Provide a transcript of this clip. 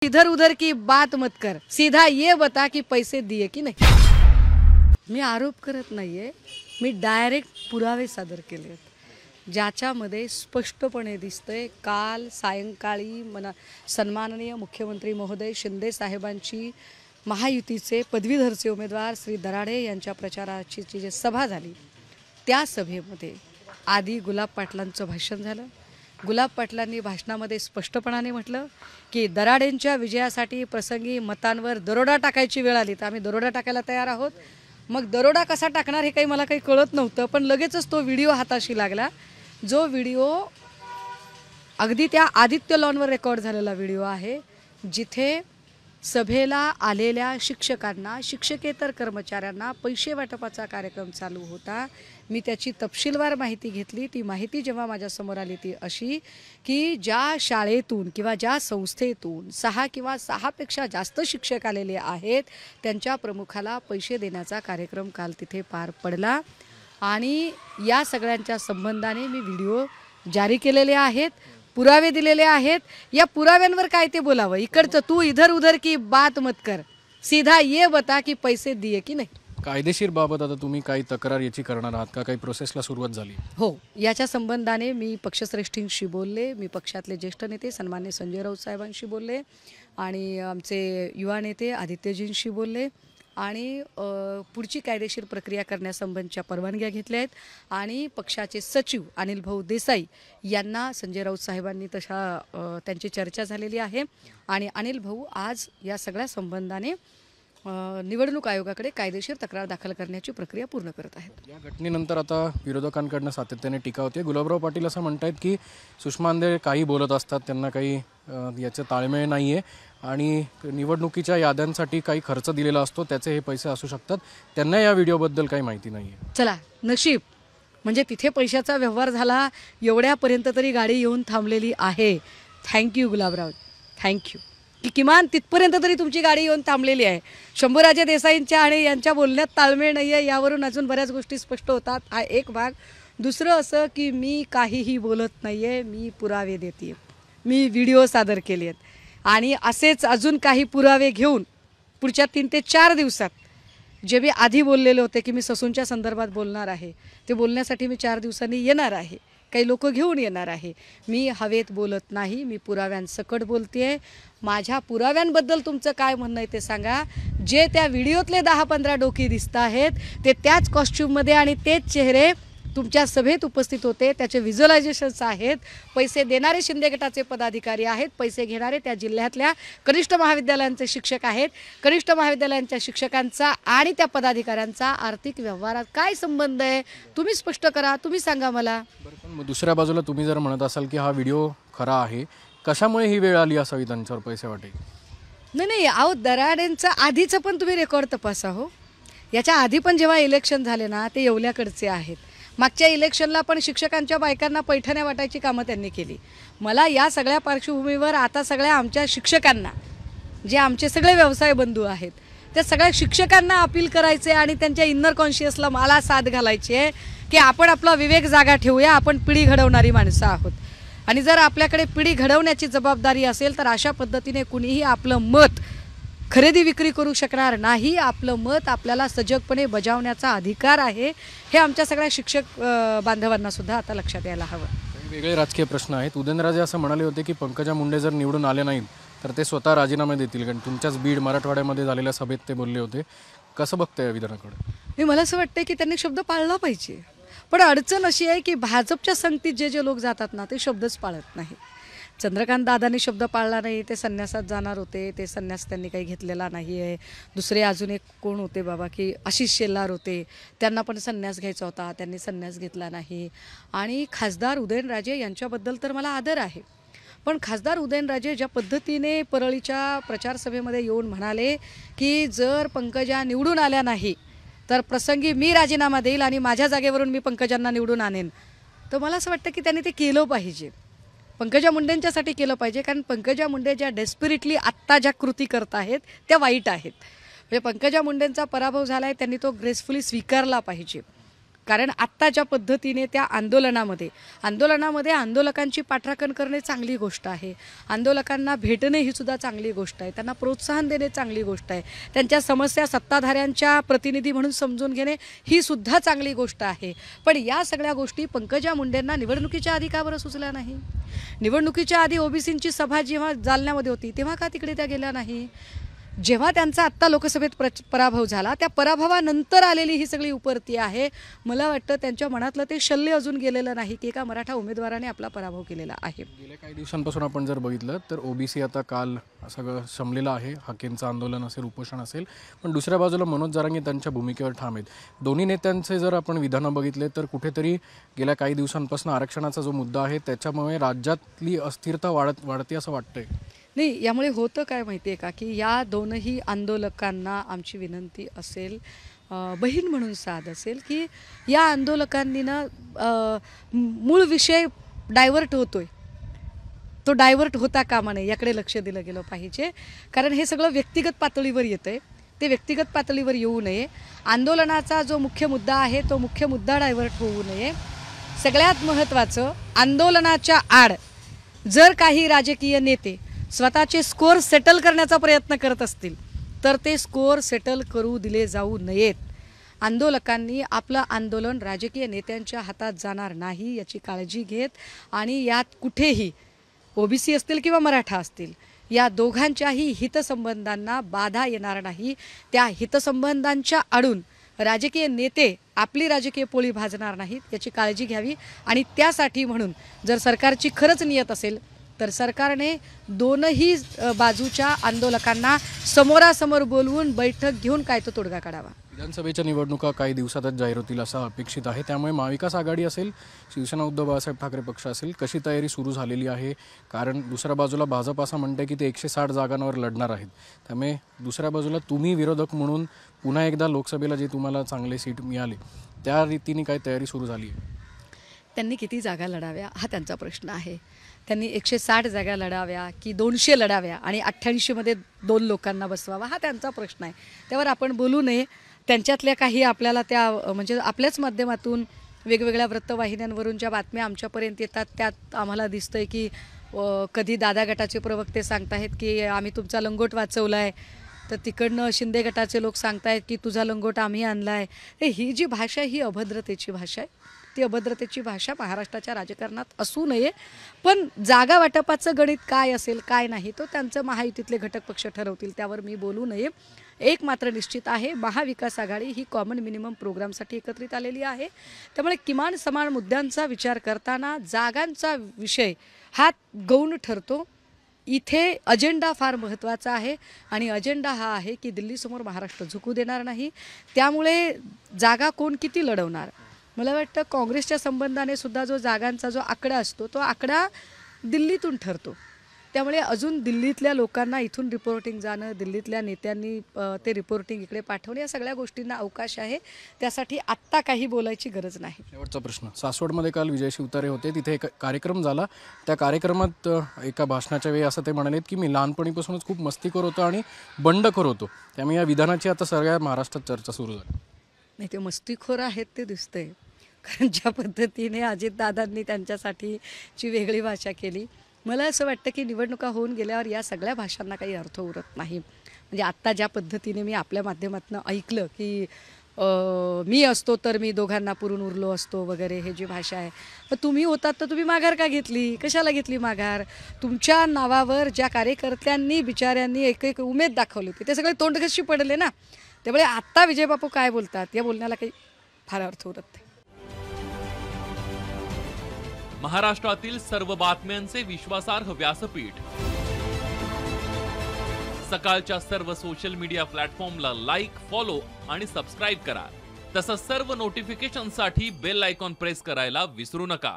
इधर उधर की बात मत कर, सीधा ये बता कि पैसे दिए की नाही। मी आरोप करत नाहीये, मी डायरेक्ट पुरावे सादर केले ज्याच्यामध्ये स्पष्टपणे दिसतंय काल सायंकाळी सन्माननीय मुख्यमंत्री महोदय शिंदे साहेबांची महायुतीचे पदवीधरचे उमेदवार श्री दराडे यांच्या प्रचाराची जी सभा झाली त्या सभेमध्ये आधी गुलाब पाटलांचं भाषण झालं। गुलाब पाटलांनी भाषणामध्ये स्पष्टपणाने म्हटलं की दराडेंच्या विजयासाठी प्रसंगी मतांवर दरोडा टाकायची वेळ आली तर आम्ही दरोडा टाकायला तयार आहोत। मग दरोडा कसा टाकणार हे काही मला काही कळत नव्हतं, पण लगेचच तो व्हिडिओ हाताशी लागला, जो व्हिडिओ अगदी त्या आदित्य लॉनवर रेकॉर्ड झालेला व्हिडिओ आहे, जिथे सभेला आलेल्या शिक्षकांना शिक्षकेतर कर्मचाऱ्यांना पैसे वाटपाचा कार्यक्रम चालू होता। मी त्याची तपशीलवार माहिती घेतली। ती माहिती जेव्हा माझ्यासमोर आली ती अशी की ज्या शाळेतून किंवा ज्या संस्थेतून 6 किंवा 6 पेक्षा जास्त शिक्षक आलेले आहेत त्यांच्या प्रमुखाला पैसे देण्याचा कार्यक्रम काल तिथे पार पडला आणि या सगळ्यांच्या संबंधाने मी व्हिडिओ जारी केलेले आहेत, पुरावे दिलेले आहेत। या पुराव्यांवर काय ते बोलावं, इकडचं तू इधर उधर की बात मत कर, सीधा ये बता की पैसे दिए की नाही। कायदेशीर बाबत आता तुम्ही काही तक्रार याची करणार आहात का, काही प्रोसेसला सुरुवात झाली? हो, याच्या संबंधाने मी पक्षश्रेष्ठींशी बोलले, मी पक्षातले ज्येष्ठ नेते सन्माननीय संजय राऊत साहेबांशी बोलले आणि आमचे युवा नेते आदित्यजींशी बोलले आणि पुढची कायदेशीर प्रक्रिया करण्यासंबंधीच्या परवानग्या घेतल्या आहेत आणि पक्षाचे सचिव अनिल भाऊ देसाई यांना संजय राऊत साहेबांनी त्यांची चर्चा झालेली आहे आणि अनिल भाऊ आज या सगळ्या संबंधाने निवडणूक आयोगाकडे कायदेशीर तक्रार दाखल करण्याची प्रक्रिया पूर्ण करत आहेत। या घटनेनंतर आता विरोधकांकडून सातत्याने टीका होते। गुलाबराव पाटील असं म्हणतात की सुषमा अंधे काही बोलत असतात, त्यांना काही याचं ताळमेळ नाही आहे आणि निवडणुकीच्या याद्यांसाठी काही खर्च दिलेला असतो, त्याचे हे पैसे असू शकतात, त्यांना या व्हिडिओबद्दल काही माहिती नाही आहे। चला नशीब, म्हणजे तिथे पैशाचा व्यवहार झाला, एवढ्यापर्यंत तरी गाडी येऊन थांबलेली आहे। थँक्यू गुलाबराव, थँक्यू की किमान तिथपर्यंत तरी तुमची गाडी येऊन थांबलेली आहे। शंभूराजे देसाईंच्या आणि यांच्या बोलण्यात ताळमेळ नाही आहे यावरून अजून बऱ्याच गोष्टी स्पष्ट होतात, हा एक भाग। दुसरं असं की मी काहीही बोलत नाही आहे, मी पुरावे देते, मी व्हिडिओ सादर केले आहेत आणि असेच अजून काही पुरावे घेऊन पुढच्या 3 ते 4 दिवसात जे मी आधी बोललेले होते की मी ससूनच्या संदर्भात बोलणार आहे ते बोलण्यासाठी मी 4 दिवसांनी येणार आहे, काही लोक घेऊन येणार आहे। मी हवेत बोलत नाही, मी पुराव्यांसकट बोलतेय। माझ्या पुराव्यांबद्दल तुमचं काय म्हणणं आहे ते सांगा। जे त्या व्हिडिओतले 10-15 डोकी दिसत आहेत ते त्याच कॉस्ट्यूममध्ये आणि तेच चेहरे तुमच्या सभेत उपस्थित होते, त्याचे व्हिज्युअलायझेशन्स आहेत। पैसे देणारे शिंदे गटाचे पदाधिकारी आहेत, पैसे घेणारे त्या जिल्ह्यातल्या कनिष्ठ महाविद्यालयांचे शिक्षक आहेत। कनिष्ठ महाविद्यालयांच्या शिक्षकांचा आणि त्या पदाधिकाऱ्यांचा आर्थिक व्यवहारात काय संबंध आहे, तुम्ही स्पष्ट करा, तुम्ही सांगा मला। दुसऱ्या बाजूला तुम्ही जर म्हणत असाल की हा व्हिडिओ खरा आहे, कशामुळे ही वेळ आली असावी त्यांच्यावर पैसे वाटे? नाही, अहो दराडेंचं आधीचं पण तुम्ही रेकॉर्ड तपासा हो। याच्या आधी पण जेव्हा इलेक्शन झाले ना ते येवल्याकडचे आहेत, मागच्या इलेक्शनला पण शिक्षकांच्या बायकांना पैठण्या वाटायची कामं त्यांनी केली। मला या सगळ्या पार्श्वभूमीवर आता सगळ्या आमच्या शिक्षकांना, जे आमचे सगळे व्यवसाय बंधू आहेत, त्या सगळ्या शिक्षकांना अपील करायचे आणि त्यांच्या इनर कॉन्शियसला मला साथ घालायची आहे की आपण आपला विवेक जागा ठेवूया, आपण पिढी घडवणारी माणसं आहोत आणि जर आपल्याकडे पिढी घडवण्याची जबाबदारी असेल तर अशा पद्धतीने कुणीही आपलं मत खरेदी विक्री करू शकणार नाही। आपलं मत आपल्याला सजगपणे बजावण्याचा अधिकार आहे, हे आमच्या सगळ्या शिक्षक बांधवांना सुद्धा आता लक्षात यायला हवं। वेगळे राजकीय प्रश्न आहेत। उदयनराजे असं म्हणाले होते की पंकजा मुंडे जर निवडून आले नाहीत तर ते स्वतः राजीनामे देतील, कारण तुमच्याच बीड मराठवाड्यामध्ये झालेल्या सभेत ते बोलले होते। कसं बघताय या विधानाकडे? मला असं वाटतं की त्यांनी शब्द पाळला पाहिजे, पण अडचण अशी आहे की भाजपच्या संगतीत जे लोक जातात ना ते शब्दच पाळत नाही। चंद्रकांत दादांनी शब्द पाळला नाही, ते संन्यासात जाणार होते, ते संन्यास त्यांनी काही घेतलेला नाही आहे। दुसरे अजून एक कोण होते बाबा की आशिष शेलार होते, त्यांना पण संन्यास घ्यायचा होता, त्यांनी संन्यास घेतला नाही। आणि खासदार उदयनराजे यांच्याबद्दल तर मला आदर आहे, पण खासदार उदयनराजे ज्या पद्धतीने परळीच्या प्रचारसभेमध्ये येऊन म्हणाले की जर पंकजा निवडून आल्या नाही तर प्रसंगी मी राजीनामा देईल आणि माझ्या जागेवरून मी पंकजांना निवडून आणेन, तर मला असं वाटतं की त्यांनी ते केलं पाहिजे, पंकजा मुंडेंच्यासाठी केलं पाहिजे। कारण पंकजा मुंडे ज्या डेस्पिरेटली आत्ता ज्या कृती करत आहेत त्या वाईट आहेत, म्हणजे पंकजा मुंडेंचा पराभव झाला आहे, त्यांनी तो ग्रेसफुली स्वीकारला पाहिजे। कारण आत्ता ज्या पद्धतीने त्या आंदोलनामध्ये आंदोलकांची पाठराखण करणे चांगली गोष्ट आहे, आंदोलकांना भेटणे ही सुद्धा चांगली गोष्ट आहे, त्यांना प्रोत्साहन देणे चांगली गोष्ट आहे, त्यांच्या समस्या सत्ताधाऱ्यांच्या प्रतिनिधी म्हणून समजून घेणे ही सुद्धा चांगली गोष्ट आहे. पण या सगळ्या गोष्टी पंकजा मुंडेंना निवडणुकीच्या आधी का बरं सुचल्या नाही? निवडणुकीच्या आधी ओबीसींची सभा जेव्हा जालन्यामध्ये होती तेव्हा का तिकडे त्या गेल्या नाही? जेव्हा त्यांचा आत्ता लोकसभेत पराभव झाला त्या पराभवानंतर आलेली ही सगळी उपरती आहे. मला वाटतं त्यांच्या मनातलं ते शल्य अजून गेलेलं नाही की एका मराठा उमेदवाराने आपला पराभव केलेला आहे. गेल्या काही दिवसांपासून आपण जर बघितलं तर ओबीसी आता काल सगळं शमलेलं आहे. हाकेंचं आंदोलन असेल, उपोषण असेल, पण दुसऱ्या बाजूला मनोज जरांगे त्यांच्या भूमिकेवर ठाम आहेत. दोन्ही नेत्यांचे जर आपण विधानं बघितले तर कुठेतरी गेल्या काही दिवसांपासून आरक्षणाचा जो मुद्दा आहे त्याच्यामुळे राज्यातली अस्थिरता वाढते असं वाटतंय. नाही, यामुळे होतं काय माहिती आहे का की या दोनही आंदोलकांना आमची विनंती असेल, बहीण म्हणून साथ असेल, की या आंदोलकांनी ना मूळ विषय डायव्हर्ट होतोय, तो डायव्हर्ट होता कामा नये, याकडे लक्ष दिलं गेलं पाहिजे. कारण हे सगळं व्यक्तिगत पातळीवर येतं आहे, ते व्यक्तिगत पातळीवर येऊ नये. आंदोलनाचा जो मुख्य मुद्दा आहे तो मुख्य मुद्दा डायव्हर्ट होऊ नये. सगळ्यात महत्त्वाचं, आंदोलनाच्या आड जर काही राजकीय नेते स्वतःचे स्कोअर सेटल करण्याचा प्रयत्न करत असतील तर ते स्कोअर सेटल करू दिले जाऊ नयेत. आंदोलकांनी आपलं आंदोलन राजकीय नेत्यांच्या हातात जाणार नाही याची काळजी घेत आणि यात कुठेही ओबीसी असतील किंवा मराठा असतील या दोघांच्याही हितसंबंधांना बाधा येणार नाही. त्या हितसंबंधांच्या आडून राजकीय नेते आपली राजकीय पोळी भाजणार नाहीत याची काळजी घ्यावी. आणि त्यासाठी म्हणून जर सरकारची खरंच नियत असेल तर सरकारने दोनही बाजूच्या आंदोलकांना समोरासमोर बोलवून बैठक घेऊन काय तो तोडगा काढावा. विधानसभेच्या निवडणुका काही दिवसातच जाहीर होतील असं अपेक्षित आहे. त्यामुळे महाविकास आघाडी असेल, शिवसेना उद्धव बाळासाहेब ठाकरे पक्ष असेल, कशी तयारी सुरू झालेली आहे? कारण दुसऱ्या बाजूला भाजप असं म्हणते की ते 160 जागांवर लढणार आहेत. त्यामुळे दुसऱ्या बाजूला तुम्ही विरोधक म्हणून पुन्हा एकदा लोकसभेला जे तुम्हाला चांगले सीट मिळाले त्या रीतीने काय तयारी सुरू झाली आहे? त्यांनी किती जागा लढाव्या हा त्यांचा प्रश्न आहे. त्यांनी 160 जागा लढाव्या की 200 लढाव्या आणि 88मध्ये 2 लोकांना बसवावा हा त्यांचा प्रश्न आहे. त्यावर आपण बोलू नये. त्यांच्यातल्या काही आपल्याला त्या म्हणजे आपल्याच माध्यमातून वेगवेगळ्या वृत्तवाहिन्यांवरून ज्या बातम्या आमच्यापर्यंत येतात त्यात आम्हाला दिसतंय की कधी दादा गटाचे प्रवक्ते सांगताहेत की आम्ही तुमचा लंगोट वाचवला आहे, तर तिकडनं शिंदे गटाचे लोक सांगतायत की तुझा लंगोट आम्ही आणला आहे. ही जी भाषा ही अभद्रतेची भाषा आहे. ती अभद्रतेची भाषा महाराष्ट्राच्या राजकारणात असू नये. पण जागा वाटपाचं गणित काय असेल काय नाही तो त्यांचं महायुतीतले घटक पक्ष ठरवतील, त्यावर मी बोलू नये. एक मात्र निश्चित आहे, महाविकास आघाडी ही कॉमन मिनिमम प्रोग्रामसाठी एकत्रित आलेली आहे. त्यामुळे किमान समान मुद्द्यांचा विचार करताना जागांचा विषय हा गौण ठरतो. इथे अजेंडा फार महत्त्वाचा आहे आणि अजेंडा हा आहे की दिल्लीसमोर महाराष्ट्र झुकू देणार नाही. त्यामुळे जागा कोण किती लढवणार, मला वाटतं काँग्रेसच्या संबंधाने सुद्धा जो जागांचा जो आकडा असतो तो आकडा दिल्लीतून ठरतो. त्यामुळे अजून दिल्लीतल्या लोकांना इथून रिपोर्टिंग जाणं, दिल्लीतल्या नेत्यांनी ते रिपोर्टिंग इकडे पाठवणे या सगळ्या गोष्टींना अवकाश आहे. त्यासाठी आत्ता काही बोलायची गरज नाही. शेवटचा प्रश्न, सासवडमध्ये काल विजय शिवतारे होते, तिथे एक कार्यक्रम झाला. त्या कार्यक्रमात एका भाषणाच्या वेळी असं ते म्हणालेत की मी लहानपणीपासूनच खूप मस्तीखोर होतो आणि बंडखोर होतो. त्यामुळे या विधानाची आता सगळ्या महाराष्ट्रात चर्चा सुरू झाली. नाही, ते मस्तीखोर आहेत ते दिसतंय. कारण ज्या पद्धतीने अजितदादांनी त्यांच्यासाठीची वेगळी भाषा केली, मला असं वाटतं की निवडणुका होऊन गेल्यावर या सगळ्या भाषांना काही अर्थ उरत नाही. म्हणजे आत्ता ज्या पद्धतीने मी आपल्या माध्यमातून ऐकलं की मी असतो तर मी दोघांना पुरून उरलो असतो वगैरे, हे जी भाषा आहे. पण तुम्ही होतात तर तुम्ही माघार का घेतली? कशाला घेतली माघार? तुमच्या नावावर ज्या कार्यकर्त्यांनी बिचाऱ्यांनी एक उमेद दाखवली होती ते सगळे तोंडघशी पडले ना. त्यामुळे आत्ता विजयबापू काय बोलतात या बोलण्याला काही फार अर्थ उरत नाही. महाराष्ट्रातील सर्व बातम्यांचे विश्वासार्ह व्यासपीठ, सकाळच्या सर्व सोशल मीडिया प्लॅटफॉर्मला लाईक, फॉलो आणि सबस्क्राईब करा. तसंच सर्व नोटिफिकेशनसाठी बेल आयकॉन प्रेस करायला विसरू नका.